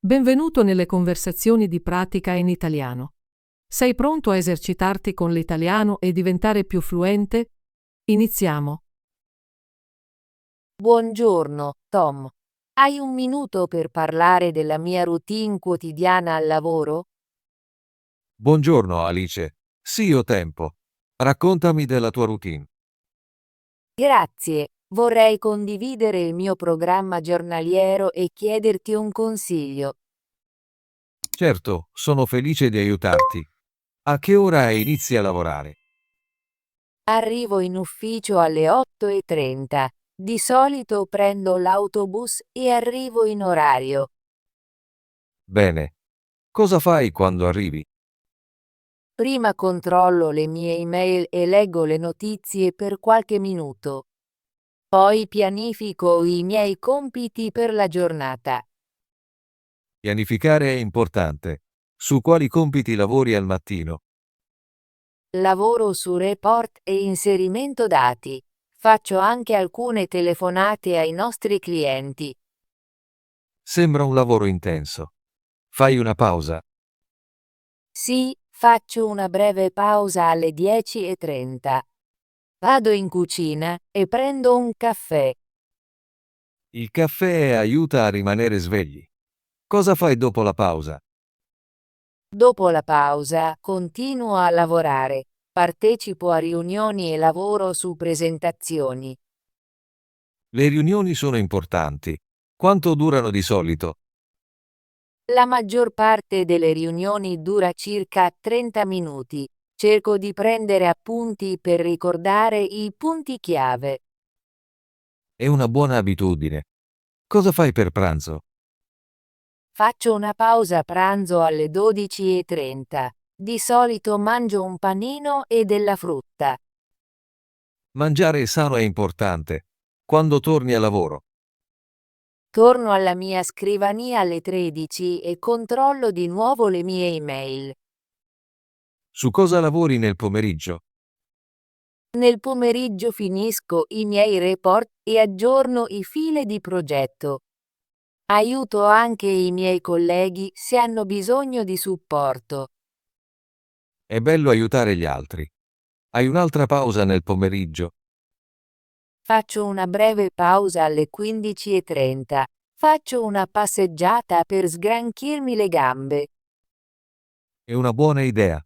Benvenuto nelle conversazioni di pratica in italiano. Sei pronto a esercitarti con l'italiano e diventare più fluente? Iniziamo. Buongiorno, Tom. Hai un minuto per parlare della mia routine quotidiana al lavoro? Buongiorno Alice. Sì, ho tempo. Raccontami della tua routine. Grazie. Vorrei condividere il mio programma giornaliero e chiederti un consiglio. Certo, sono felice di aiutarti. A che ora inizi a lavorare? Arrivo in ufficio alle 8:30. Di solito prendo l'autobus e arrivo in orario. Bene. Cosa fai quando arrivi? Prima controllo le mie email e leggo le notizie per qualche minuto. Poi pianifico i miei compiti per la giornata. Pianificare è importante. Su quali compiti lavori al mattino? Lavoro su report e inserimento dati. Faccio anche alcune telefonate ai nostri clienti. Sembra un lavoro intenso. Fai una pausa. Sì, faccio una breve pausa alle 10:30. Vado in cucina e prendo un caffè. Il caffè aiuta a rimanere svegli. Cosa fai dopo la pausa? Dopo la pausa, continuo a lavorare. Partecipo a riunioni e lavoro su presentazioni. Le riunioni sono importanti. Quanto durano di solito? La maggior parte delle riunioni dura circa 30 minuti. Cerco di prendere appunti per ricordare i punti chiave. È una buona abitudine. Cosa fai per pranzo? Faccio una pausa pranzo alle 12:30. Di solito mangio un panino e della frutta. Mangiare sano è importante. Quando torni a lavoro? Torno alla mia scrivania alle 13 e controllo di nuovo le mie email. Su cosa lavori nel pomeriggio? Nel pomeriggio finisco i miei report e aggiorno i file di progetto. Aiuto anche i miei colleghi se hanno bisogno di supporto. È bello aiutare gli altri. Hai un'altra pausa nel pomeriggio? Faccio una breve pausa alle 15:30. Faccio una passeggiata per sgranchirmi le gambe. È una buona idea.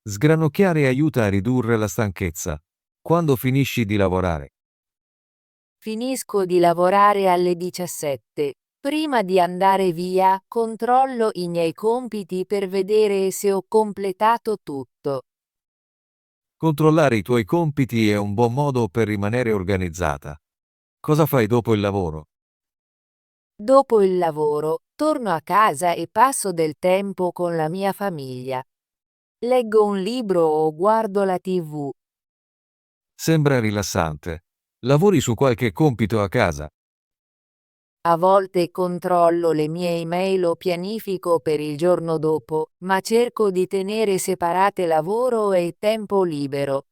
Sgranocchiare aiuta a ridurre la stanchezza. Quando finisci di lavorare? Finisco di lavorare alle 17. Prima di andare via, controllo i miei compiti per vedere se ho completato tutto. Controllare i tuoi compiti è un buon modo per rimanere organizzata. Cosa fai dopo il lavoro? Dopo il lavoro, torno a casa e passo del tempo con la mia famiglia. Leggo un libro o guardo la TV. Sembra rilassante. Lavori su qualche compito a casa? A volte controllo le mie email o pianifico per il giorno dopo, ma cerco di tenere separate lavoro e tempo libero.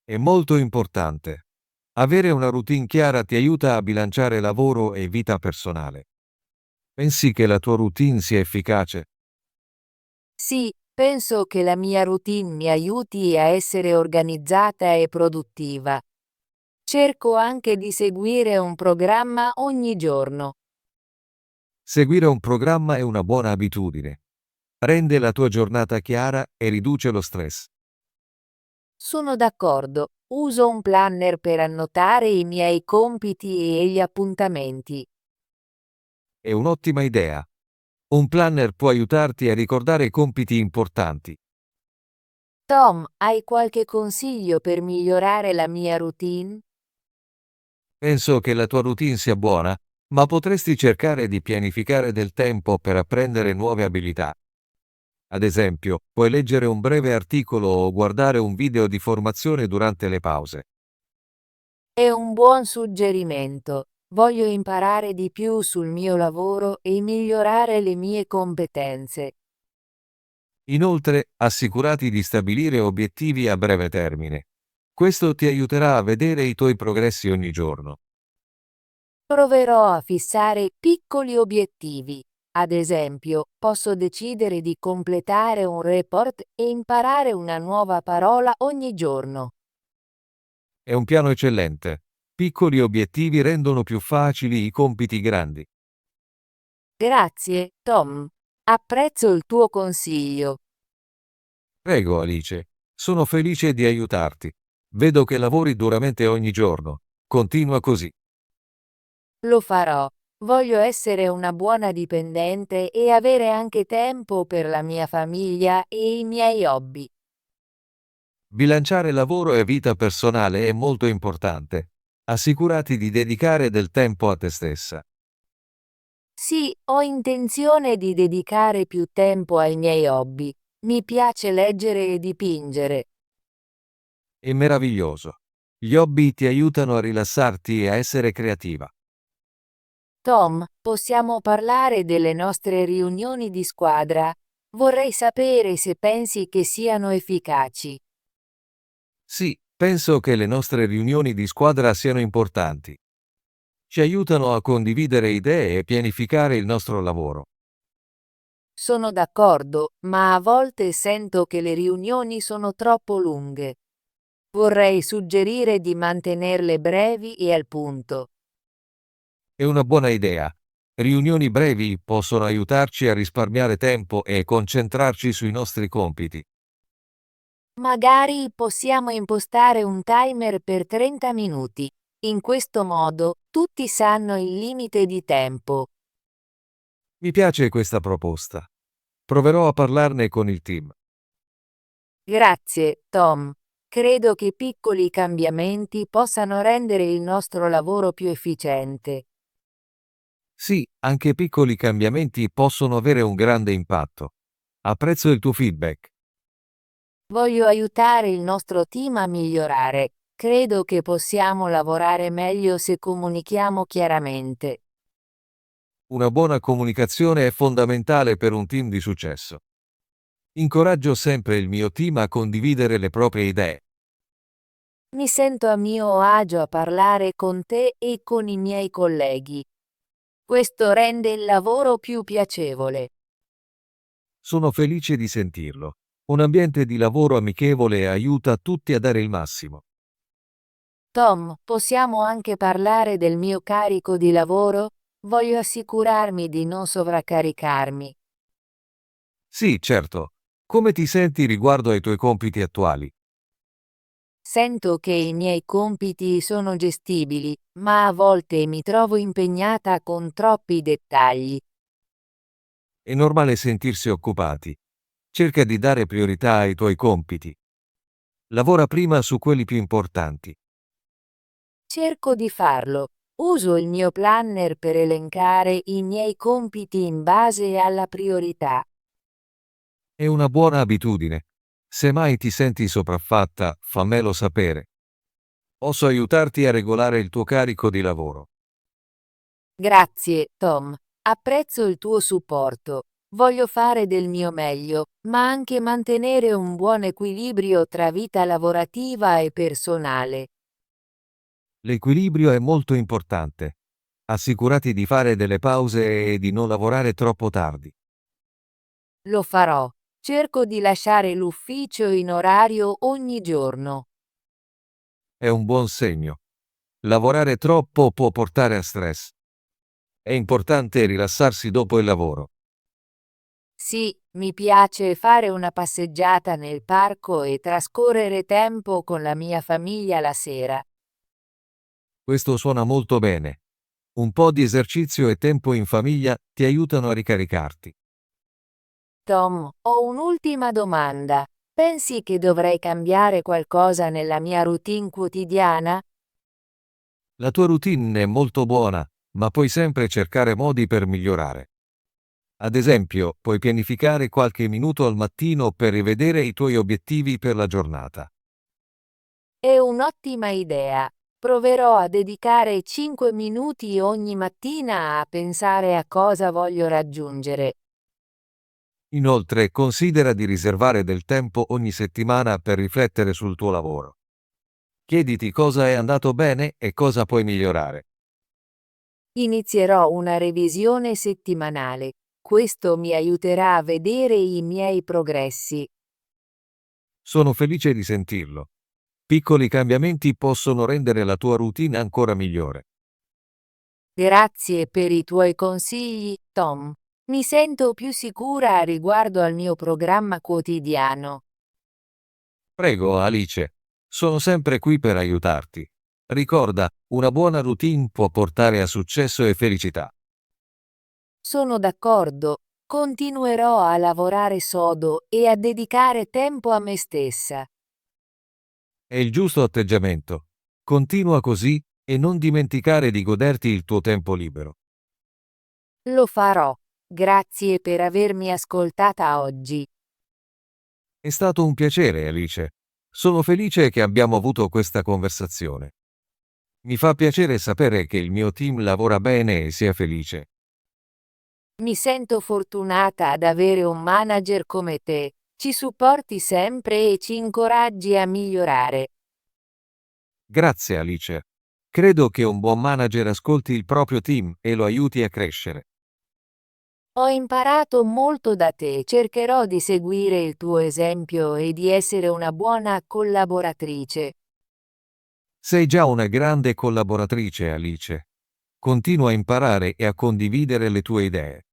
È molto importante. Avere una routine chiara ti aiuta a bilanciare lavoro e vita personale. Pensi che la tua routine sia efficace? Sì, penso che la mia routine mi aiuti a essere organizzata e produttiva. Cerco anche di seguire un programma ogni giorno. Seguire un programma è una buona abitudine. Rende la tua giornata chiara e riduce lo stress. Sono d'accordo, uso un planner per annotare i miei compiti e gli appuntamenti. È un'ottima idea. Un planner può aiutarti a ricordare compiti importanti. Tom, hai qualche consiglio per migliorare la mia routine? Penso che la tua routine sia buona, ma potresti cercare di pianificare del tempo per apprendere nuove abilità. Ad esempio, puoi leggere un breve articolo o guardare un video di formazione durante le pause. È un buon suggerimento. Voglio imparare di più sul mio lavoro e migliorare le mie competenze. Inoltre, assicurati di stabilire obiettivi a breve termine. Questo ti aiuterà a vedere i tuoi progressi ogni giorno. Proverò a fissare piccoli obiettivi. Ad esempio, posso decidere di completare un report e imparare una nuova parola ogni giorno. È un piano eccellente. Piccoli obiettivi rendono più facili i compiti grandi. Grazie, Tom. Apprezzo il tuo consiglio. Prego, Alice. Sono felice di aiutarti. Vedo che lavori duramente ogni giorno. Continua così. Lo farò. Voglio essere una buona dipendente e avere anche tempo per la mia famiglia e i miei hobby. Bilanciare lavoro e vita personale è molto importante. Assicurati di dedicare del tempo a te stessa. Sì, ho intenzione di dedicare più tempo ai miei hobby. Mi piace leggere e dipingere. È meraviglioso. Gli hobby ti aiutano a rilassarti e a essere creativa. Tom, possiamo parlare delle nostre riunioni di squadra? Vorrei sapere se pensi che siano efficaci. Sì, penso che le nostre riunioni di squadra siano importanti. Ci aiutano a condividere idee e pianificare il nostro lavoro. Sono d'accordo, ma a volte sento che le riunioni sono troppo lunghe. Vorrei suggerire di mantenerle brevi e al punto. È una buona idea. Riunioni brevi possono aiutarci a risparmiare tempo e concentrarci sui nostri compiti. Magari possiamo impostare un timer per 30 minuti. In questo modo, tutti sanno il limite di tempo. Mi piace questa proposta. Proverò a parlarne con il team. Grazie, Tom. Credo che piccoli cambiamenti possano rendere il nostro lavoro più efficiente. Sì, anche piccoli cambiamenti possono avere un grande impatto. Apprezzo il tuo feedback. Voglio aiutare il nostro team a migliorare. Credo che possiamo lavorare meglio se comunichiamo chiaramente. Una buona comunicazione è fondamentale per un team di successo. Incoraggio sempre il mio team a condividere le proprie idee. Mi sento a mio agio a parlare con te e con i miei colleghi. Questo rende il lavoro più piacevole. Sono felice di sentirlo. Un ambiente di lavoro amichevole aiuta tutti a dare il massimo. Tom, possiamo anche parlare del mio carico di lavoro? Voglio assicurarmi di non sovraccaricarmi. Sì, certo. Come ti senti riguardo ai tuoi compiti attuali? Sento che i miei compiti sono gestibili, ma a volte mi trovo impegnata con troppi dettagli. È normale sentirsi occupati. Cerca di dare priorità ai tuoi compiti. Lavora prima su quelli più importanti. Cerco di farlo. Uso il mio planner per elencare i miei compiti in base alla priorità. È una buona abitudine. Se mai ti senti sopraffatta, fammelo sapere. Posso aiutarti a regolare il tuo carico di lavoro. Grazie, Tom. Apprezzo il tuo supporto. Voglio fare del mio meglio, ma anche mantenere un buon equilibrio tra vita lavorativa e personale. L'equilibrio è molto importante. Assicurati di fare delle pause e di non lavorare troppo tardi. Lo farò. Cerco di lasciare l'ufficio in orario ogni giorno. È un buon segno. Lavorare troppo può portare a stress. È importante rilassarsi dopo il lavoro. Sì, mi piace fare una passeggiata nel parco e trascorrere tempo con la mia famiglia la sera. Questo suona molto bene. Un po' di esercizio e tempo in famiglia ti aiutano a ricaricarti. Tom, ho un'ultima domanda. Pensi che dovrei cambiare qualcosa nella mia routine quotidiana? La tua routine è molto buona, ma puoi sempre cercare modi per migliorare. Ad esempio, puoi pianificare qualche minuto al mattino per rivedere i tuoi obiettivi per la giornata. È un'ottima idea. Proverò a dedicare 5 minuti ogni mattina a pensare a cosa voglio raggiungere. Inoltre, considera di riservare del tempo ogni settimana per riflettere sul tuo lavoro. Chiediti cosa è andato bene e cosa puoi migliorare. Inizierò una revisione settimanale. Questo mi aiuterà a vedere i miei progressi. Sono felice di sentirlo. Piccoli cambiamenti possono rendere la tua routine ancora migliore. Grazie per i tuoi consigli, Tom. Mi sento più sicura riguardo al mio programma quotidiano. Prego, Alice. Sono sempre qui per aiutarti. Ricorda, una buona routine può portare a successo e felicità. Sono d'accordo. Continuerò a lavorare sodo e a dedicare tempo a me stessa. È il giusto atteggiamento. Continua così e non dimenticare di goderti il tuo tempo libero. Lo farò. Grazie per avermi ascoltata oggi. È stato un piacere, Alice. Sono felice che abbiamo avuto questa conversazione. Mi fa piacere sapere che il mio team lavora bene e sia felice. Mi sento fortunata ad avere un manager come te. Ci supporti sempre e ci incoraggi a migliorare. Grazie, Alice. Credo che un buon manager ascolti il proprio team e lo aiuti a crescere. Ho imparato molto da te, cercherò di seguire il tuo esempio e di essere una buona collaboratrice. Sei già una grande collaboratrice, Alice. Continua a imparare e a condividere le tue idee.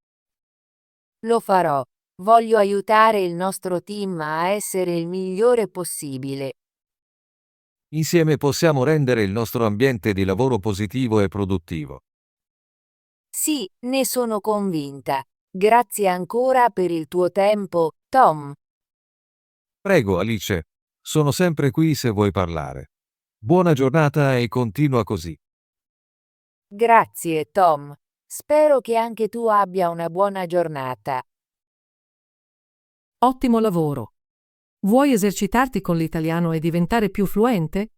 Lo farò. Voglio aiutare il nostro team a essere il migliore possibile. Insieme possiamo rendere il nostro ambiente di lavoro positivo e produttivo. Sì, ne sono convinta. Grazie ancora per il tuo tempo, Tom. Prego, Alice. Sono sempre qui se vuoi parlare. Buona giornata e continua così. Grazie, Tom. Spero che anche tu abbia una buona giornata. Ottimo lavoro! Vuoi esercitarti con l'italiano e diventare più fluente?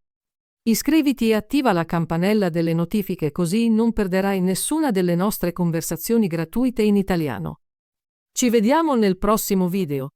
Iscriviti e attiva la campanella delle notifiche così non perderai nessuna delle nostre conversazioni gratuite in italiano. Ci vediamo nel prossimo video.